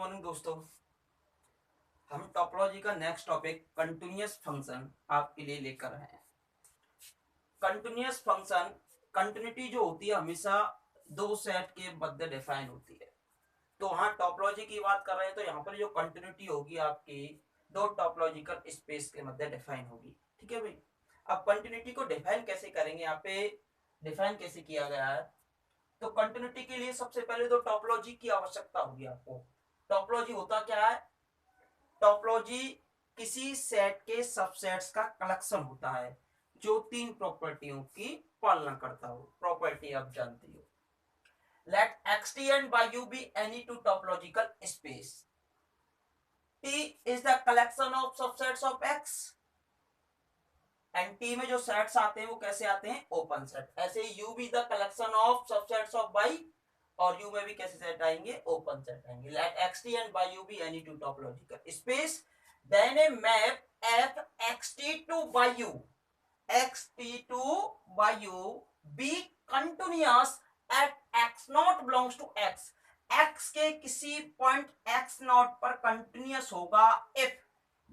Morning दोस्तों। हम topology का नेक्स्ट टॉपिक कंटिन्यूअस फंक्शन आपके लिए लेकर आए हैं। कंटिन्यूअस फंक्शन कंटिन्यूटी जो होती है हमेशा दो सेट के मध्य डिफाइन होती है। तो वहां टोपोलॉजी की बात कर रहे हैं तो यहाँ पर जो कंटिन्यूटी होगी आपकी दो टोपोलॉजिकल स्पेस के मध्य डिफाइन होगी। ठीक है भाई। अब कंटिन्यूटी को डिफाइन कैसे करेंगे, यहाँ पे डिफाइन कैसे किया गया है। तो कंटिन्यूटी के लिए सबसे पहले तो टोपोलॉजी की आवश्यकता होगी आपको। टोपोलॉजी होता क्या है? टोपोलॉजी किसी सेट के सबसेट्स का कलेक्शन होता है जो तीन प्रॉपर्टियों की पालना करता हो। प्रॉपर्टी आप जानती हो। Let x t and by u be any two topological space. T is the collection of subsets of x and T में जो सेट्स आते हैं वो कैसे आते हैं? Open set. ऐसे u भी the collection of subsets of y और u में भी कैसे सेट आएंगे? ओपन सेट आएंगे। Let x t and by u be any two topological space. Then a map f x t to by u be continuous at x naught belongs to x. x के किसी point x naught पर continuous होगा if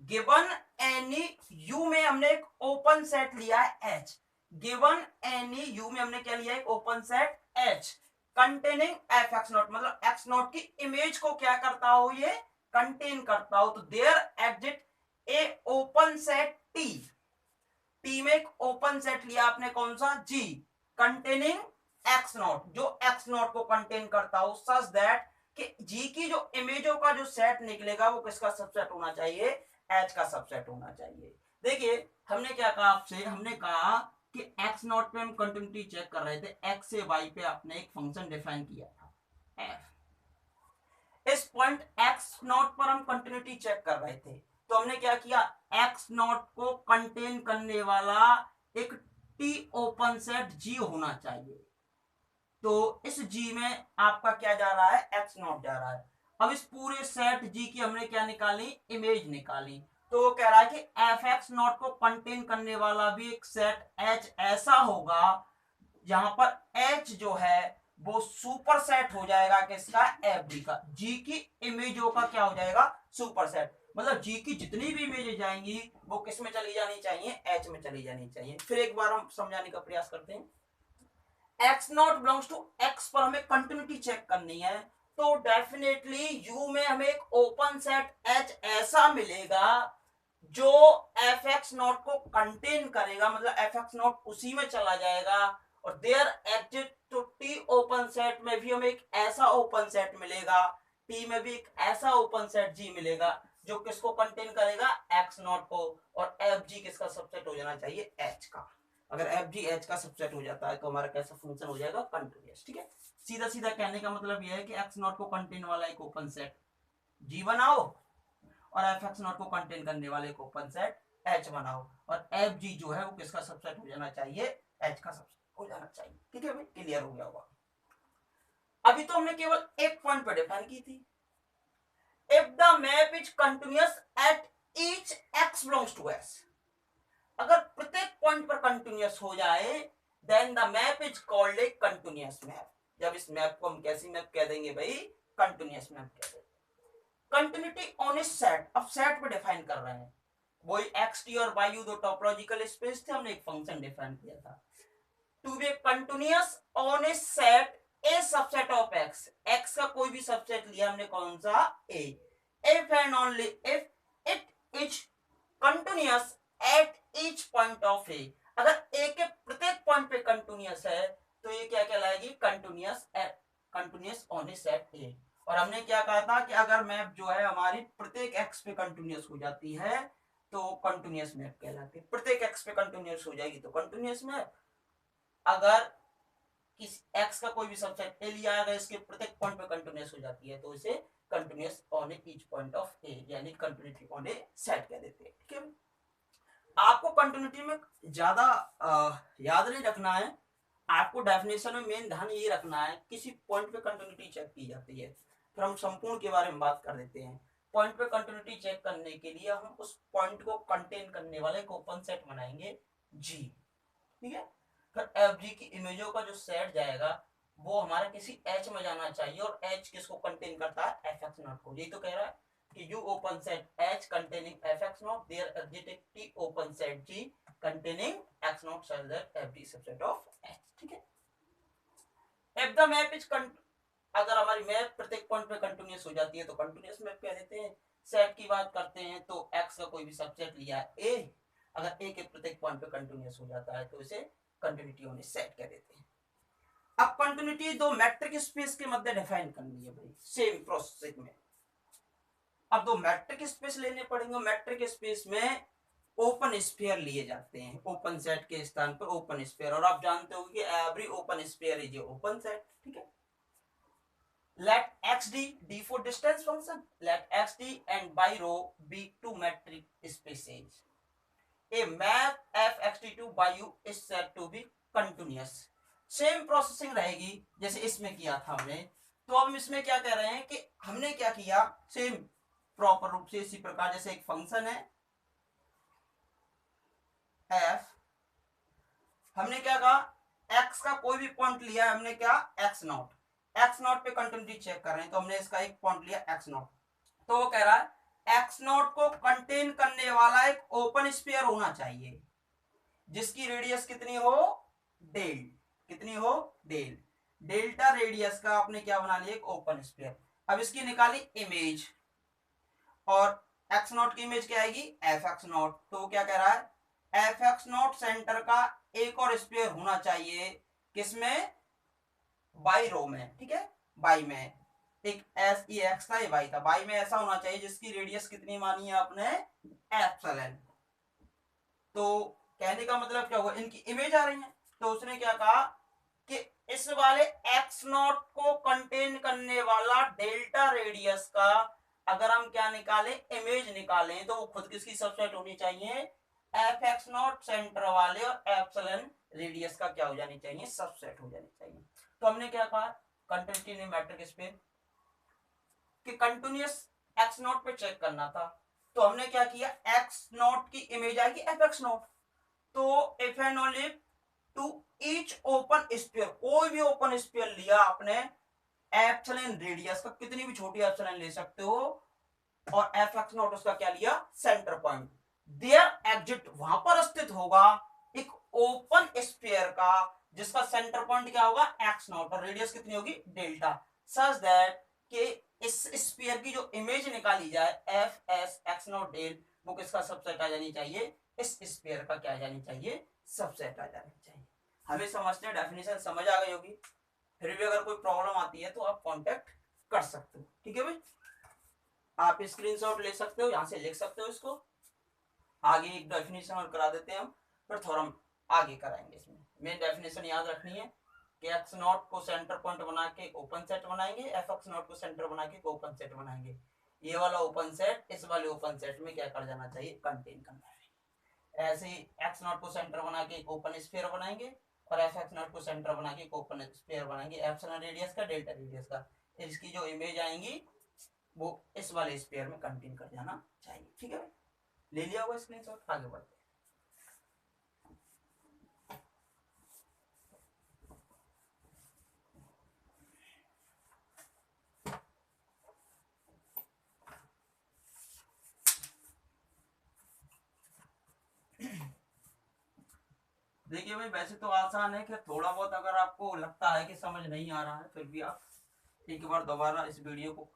given any u में हमने एक open set लिया है h। Given any u में हमने क्या लिया है? Open set h containing f x naught, मतलब एक्स नॉट की इमेज को क्या करता हो? ये कंटेन करता हो। तो there exist a open set t। T में एक ओपन सेट लिया आपने, कौन सा? जी। कंटेनिंग एक्स नॉट, जो एक्स नॉट को कंटेन करता हो, सच दैट कि जी की जो इमेजों का जो सेट निकलेगा वो किसका सबसेट होना चाहिए? एच का सबसेट होना चाहिए। देखिए हमने क्या कहा आपसे, हमने कहा कि एक्स नॉट पे हम कंटिन्यूटी चेक कर रहे थे। एक्स से वाई पे आपने एक फंक्शन डिफाइन किया था एफ। इस पॉइंट एक्स नॉट पर हम कंटिन्यूटी चेक कर रहे थे तो हमने क्या किया? एक्स नॉट को कंटेन करने वाला एक टी ओपन सेट जी होना चाहिए। तो इस जी में आपका क्या जा रहा है? एक्स नॉट जा रहा है। अब इस पूरे सेट जी की हमने क्या निकाली? इमेज निकाली। तो वो कह रहा है कि एफ एक्स नॉट को कंटेन करने वाला भी एक सेट एच ऐसा होगा जहां पर एच जो है वो सुपर सेट हो जाएगा किसका? एफ डी का। जी की इमेजों का क्या हो जाएगा? Super set. मतलब जी की जितनी भी इमेजें जाएंगी वो किस में चली जानी चाहिए? एच में चली जानी चाहिए। फिर एक बार हम समझाने का प्रयास करते हैं। X naught belongs to x पर हमें कंटिन्यूटी चेक करनी है तो डेफिनेटली यू में हमें एक ओपन सेट एच ऐसा मिलेगा जो एफ एक्स नॉट को कंटेन करेगा, मतलब एफ एक्स नॉट उसी में चला जाएगा। और there exist to T open set में भी हमें एक ऐसा ओपन सेट मिलेगा, टी में भी एक ऐसा ओपन सेट जी मिलेगा जो किसको कंटेन करेगा? एक्स नॉट को। और एफ जी किसका सबसेट हो जाना चाहिए? एच का। अगर एफ जी एच का सबसेट हो जाता है तो हमारा कैसा फंक्शन हो जाएगा? कंटिन्यूअस। ठीक है। सीधा सीधा कहने का मतलब यह है कि एक्स नॉट को कंटेन वाला एक ओपन सेट जी बनाओ और एफ एक्स नॉट को कंटेन करने वाले एक ओपन सेट एच बनाओ और एफ जी जो है वो किसका सबसेट हो जाना चाहिए? एच का सबसेट हो जाना चाहिए। ठीक है भाई, क्लियर हो गया होगा। अभी तो हमने केवल एक पॉइंट पर डिफाइन की थी। If the map is continuous at each x belongs to S. अगर प्रत्येक पॉइंट पर कंटिन्यूअस हो जाए then the map is called a continuous map. जब इस मैप को हम कैसी मैप कह देंगे भाई? कंटिन्यूअस मैप कह देंगे। कंटिन्यूटी ऑन ए सेट, अब सेट पे डिफाइन कर रहे हैं। वही एक्स टी और वाई यू दो टोपोलॉजिकल स्पेस थे, हमने एक फंक्शन डिफाइन किया था। To be continuous on a set A subset of x. X का कोई भी सबसेट लिया हमने, कौन सा? ए। If and only if it is continuous at each point of ए। अगर ए के प्रत्येक पॉइंट पे कंटिन्यूअस है तो ये क्या कहलाएगी? Continuous on a set A. और हमने क्या कहा था कि अगर मैप जो है हमारी प्रत्येक एक्स पे कंटिन्यूअस हो जाती है तो कंटिन्यूअस मैप कहलाती है। प्रत्येक एक्स पे कंटिन्यूअस हो जाएगी तो कंटिन्यूअस मैप। अगर किस एक्स का कोई भी सबसेट ए लिया है, इसके प्रत्येक पॉइंट पे कंटिन्यूअस हो जाती है तो इसे continuous on each point of A यानी कंटिन्यूटी ऑन ए सेट कह देते हैं। ठीक है। आपको कंटिन्यूटी में ज्यादा याद नहीं रखना है। आपको डेफिनेशन में मेन ध्यान ये रखना है किसी पॉइंट पे कंटिन्यूटी चेक की जाती है। फिर हम संपूर्ण के बारे में बात कर देते हैं। पॉइंट पे कंटिन्यूटी चेक करने के लिए हम उस पॉइंट को कंटेन करने वाले एक ओपन सेट बनाएंगे जी। ठीक है। फिर एफ जी की इमेजों का जो सेट जाएगा वो हमारा किसी एच में जाना चाहिए, और एच किसको कंटेन करता है, एफ एक्स नॉट को। यही तो कह रहा है कि U open set H containing f x naught there exist T open set G containing x naught such that every subset of H. ठीक है, इफ द मैप इज, अगर हमारी मैप प्रत्येक पॉइंट पे कंटिन्यूअस हो जाती है तो कंटिन्यूअस मैप कह देते हैं। सेट की बात करते हैं तो एक्स का कोई भी सबसेट लिया ए, अगर ए के प्रत्येक पॉइंट पे कंटिन्यूअस हो जाता है तो इसे कंटिन्यूटी ऑन सेट कह देते हैं। अब कंटिन्यूटी दो मैट्रिक स्पेस के मध्य डिफाइन करनी है भाई, सेम प्रोसेस में। अब दो मैट्रिक स्पेस लेने पड़ेंगे, मैट्रिक स्पेस में ओपन स्फीयर लिए जाते हैं, ओपन सेट के स्थान पर ओपन स्फीयर, और आप जानते हो कि every open sphere is a open set. ठीक है, let xd, d for distance function, let xd and by row be two metric spaces. A map fxt2 by u is said to be continuous. Same processing रहेगी जैसे इसमें किया था हमने। तो अब हम इसमें क्या कह रहे हैं कि हमने क्या किया, सेम प्रॉपर रूप से इसी प्रकार, जैसे एक फंक्शन है f, हमने क्या कहा, x का कोई भी पॉइंट लिया है हमने, क्या x नॉट, एक्स नॉट पे कंटिन्यूटी चेक कर रहे हैं तो हमने इसका एक पॉइंट लिया एक्स नॉट, तो वो कह रहा है एक्स नॉट को कंटेन करने वाला एक ओपन स्फीयर होना चाहिए जिसकी रेडियस कितनी हो, डेल, कितनी हो, डेल, डेल्टा रेडियस का आपने क्या बना लिया, एक ओपन स्फीयर। अब इसकी निकाली इमेज, और एक्स नॉट की इमेज क्या आएगी, एफ एक्स नॉट, तो क्या कह रहा है, एफ एक्स नॉट सेंटर का एक और स्फीयर होना चाहिए, किसमें, बाई रो में। ठीक है, बाई में, एक एस ई एक्स था, ये बाई था, बाई में ऐसा होना चाहिए जिसकी रेडियस कितनी मानी है आपने, एप्सिलॉन। तो कहने का मतलब क्या हुआ, इनकी इमेज आ रही है, तो उसने क्या कहा कि इस वाले एक्स नॉट को कंटेन करने वाला डेल्टा रेडियस का अगर हम क्या निकालें, इमेज निकालें, तो वो खुद किसकी सबसेट होनी चाहिए, एफ एक्स नॉट सेंटर वाले और एप्सिलॉन रेडियस का क्या हो जानी चाहिए, सबसेट हो जानी चाहिए। तो हमने क्या कहा, कंटिन्यूटी मैट्रिक स्पेस कि कंटिन्यूअस एक्स नॉट पे चेक करना था, तो हमने क्या किया, एक्स नॉट की इमेज आएगी एफ एक्स नॉट, तो if and only to each open sphere, कोई भी ओपन स्फीयर लिया आपने, एप्सिलॉन रेडियस का कितनी भी छोटी एप्सिलॉन ले सकते हो, और एफ एक्स नॉट उसका क्या लिया, सेंटर पॉइंट, देयर एग्जिट, वहां पर स्थित होगा एक ओपन स्फीयर का जिसका सेंटर पॉइंट क्या होगा, एक्स नॉट, और रेडियस कितनी होगी, डेल्टा, सच दैट कि इस स्फीयर की जो इमेज निकाली जाए f S x naught del, वो किसका सबसेट आ जानी चाहिए, इस स्फीयर का क्या आ जानी चाहिए, सबसेट आ जानी चाहिए। हमें समझते, डेफिनेशन समझ आ गई होगी, फिर भी अगर कोई प्रॉब्लम आती है तो आप कांटेक्ट कर सकते हो। ठीक है भाई, आप स्क्रीनशॉट ले सकते हो, यहां से लिख सकते हो इसको, आगे एक डेफिनेशन और करा देते हैं हम, फिर थोड़ा हम आगे कराएंगे। इसमें मेन डेफिनेशन याद रखनी है कि एक्स नॉट को सेंटर पॉइंट बना के ओपन सेट बनाएंगे, एफ एक्स नॉट को सेंटर बना के ओपन सेट बनाएंगे, ये वाला ओपन सेट इस वाले ओपन सेट में क्या कर जाना चाहिए, कंटेन करना है। ऐसे ही एक्स नॉट को सेंटर बना के एक ओपन स्फीयर बनाएंगे, और एफ एक्स नॉट को सेंटर बना के एक ओपन स्फीयर बनाएंगे, एप्सिलॉन रेडियस का, डेल्टा रेडियस का, इसकी जो इमेज आएंगी वो इस वाले स्फीयर में कंटेन कर जाना चाहिए। ठीक है, ले लिया होगा स्क्रीनशॉट, आगे बढ़ते हैं। देखिए भाई, वैसे तो आसान है कि थोड़ा बहुत अगर आपको लगता है कि समझ नहीं आ रहा है, फिर भी आप एक बार दोबारा इस वीडियो को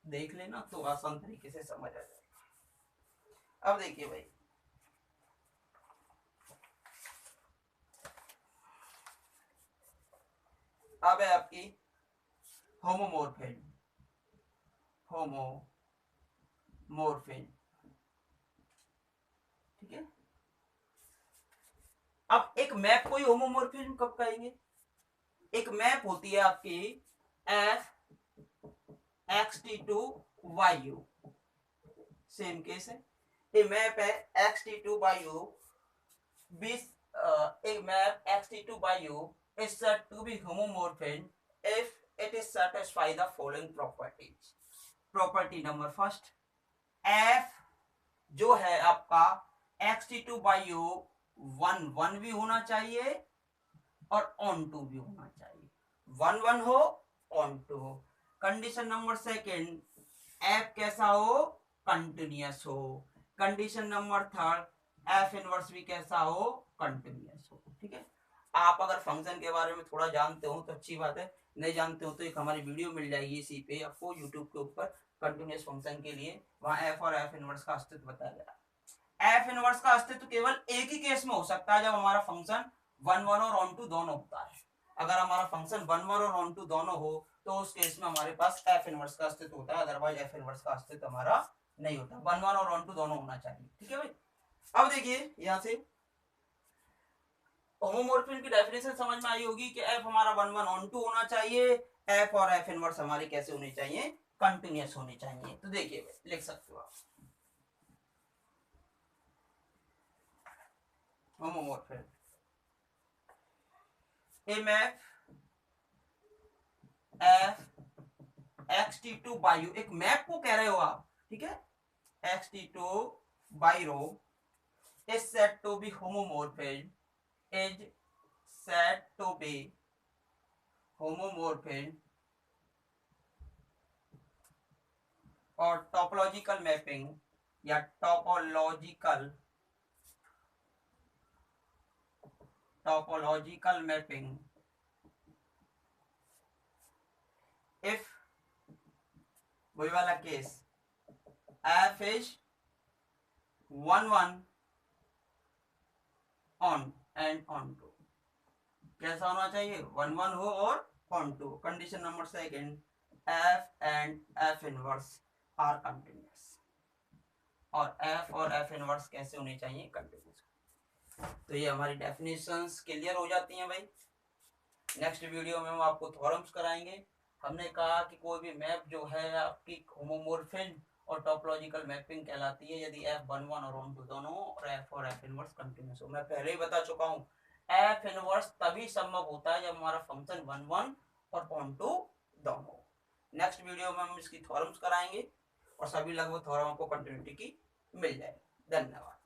देख लेना तो आसान तरीके से समझ आ जाएगा। अब देखिए भाई, अब है आपकी होमोमोर्फिज्म, होमोमोर्फिज्म। ठीक है, अब एक मैप को ही होमोमोर्फिज्म कब कहेंगे, एक मैप होती है आपकी F X T to Y U, same case है, ये मैप है X T to Y U, एक map X T to Y U is said to be homomorphic if it is satisfy the following properties. Property number first, f जो है आपका x T to Y you 1 1 भी होना चाहिए और on to भी होना चाहिए, वन वन हो ऑन टू हो। कंडीशन नंबर सेकेंड, एफ कैसा हो, कंटिन्यूअस हो। Condition number third, F inverse भी कैसा हो, कंटिन्यूअस हो। ठीक है, आप अगर फंक्शन के बारे में थोड़ा जानते हो तो अच्छी बात है, नहीं जानते हो तो एक हमारी वीडियो मिल जाएगी इसी पे आपको यूट्यूब के ऊपर कंटिन्यूअस फंक्शन के लिए, वहां एफ और एफ इनवर्स का अस्तित्व बताया गया। एफ इनवर्स का अस्तित्व केवल एक ही केस में हो सकता है, जब हमारा फंक्शन वन वन और ऑन टू दोनों होता है। अगर हमारा फंक्शन वन वन और ऑन टू दोनों हो तो उस केस में हमारे पास एफ इनवर्स का अस्तित्व होता है, अदरवाइज एफ इनवर्स का अस्तित्व हमारा नहीं होता। वन वन और ऑन टू दोनों होना चाहिए। ठीक है भाई, अब देखिए यहां से होमोमोर्फिज्म की डेफिनेशन समझ में आई होगी कि एफ हमारा वन वन ऑन टू होना चाहिए, एफ और एफ इनवर्स हमारे कैसे होने चाहिए, कंटिन्यूअस होने चाहिए। तो देखिए भाई, लिख सकते हो आप homomorphism A map F X T to Y U, एक मैप को कह रहे हो आप, ठीक है, X T to by rho is said to be homomorphism, is said to be homomorphism और टोपोलॉजिकल मैपिंग या टोपोलॉजिकल मैपिंग if वही वाला case f is one one on and onto, कैसा होना चाहिए, वन वन हो और onto. Condition number second, f and f inverse are continuous, और एफ और एफ इनवर्स कैसे होने चाहिए, कंटिन्यूअस। तो ये हमारी डेफिनेशंस क्लियर हो जाती हैं भाई। नेक्स्ट वीडियो में हम आपको थ्योरम्स कराएंगे। हमने कहा कि कोई भी मैप जो है आपकी होमोमोर्फिज्म और टोपोलॉजिकल मैपिंग कहलाती है यदि एफ वन वन और ऑन टू दोनों और एफ इनवर्स कंटिन्यूअस हो। मैं पहले ही बता चुका हूँ, एफ इनवर्स तभी संभव होता है जब हमारा फंक्शन वन वन और ऑन टू दोनों। नेक्स्ट वीडियो में हम इसकी थ्योरम्स कराएंगे और सभी लगभग थ्योरम को कंटिन्यूटी की मिल जाएगी। धन्यवाद।